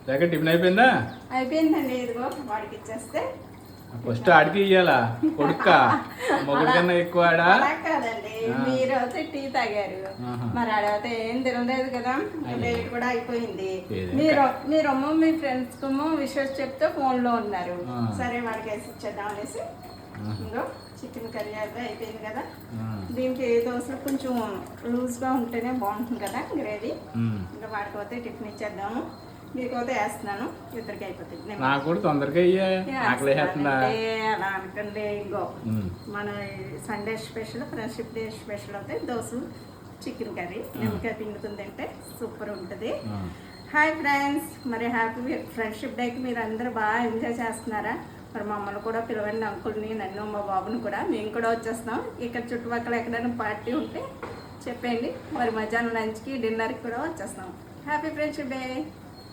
లేక టిఫిన్ అయిపోయిందా? అయిపోయిందండి. ఇదిగో వాడికి ఇచ్చేస్తే ఫస్ట్ ఆడికి ఇయ్యాలా కొడుక్క మొగుడు కన్నా ఎక్కువ ఆడా? అలా కాదండి, మీరు అయితే టీ తాగారు, మరి ఆడైతే ఏం తినలేదు కదా, లేట్ కూడా అయిపోయింది. మీరమ్మ మీ ఫ్రెండ్స్ కమ్మో విషెస్ చెప్తే ఫోన్ లో ఉన్నారు. సరే వాడికి వేసి ఇచ్చేద్దాం అనేసి ఇంకో చికెన్ కర్రీ అయితే అయిపోయింది కదా. దీనికి దోశ కొంచెం లూజ్ గా ఉంటేనే బాగుంటుంది కదా గ్రేవీ. ఇంకా వాడికి టిఫిన్ ఇచ్చేద్దాము, మీకైతే వేస్తున్నాను, ఇద్దరికి అయిపోతుంది. నాకు కూడా తొందరగా అలా అనుకోండి. ఇంకో మన Sunday special, friendship day special అయితే దోశ చికెన్ కర్రీ నిమ్మకాయ పిండుతుందంటే సూపర్ ఉంటుంది. హాయ్ ఫ్రెండ్స్, మరి హ్యాపీ ఫ్రెండ్షిప్ డేకి మీరు అందరూ బాగా ఎంజాయ్ చేస్తున్నారా? మరి మమ్మల్ని కూడా పిలవండి, అంకుల్ని, నన్ను, మా బాబుని కూడా. మేము కూడా వచ్చేస్తాం. ఇక్కడ చుట్టుపక్కల ఎక్కడైనా పార్టీ ఉంటే చెప్పండి, మరి మధ్యాహ్నం లంచ్కి డిన్నర్కి కూడా వచ్చేస్తాం. Happy friendship day.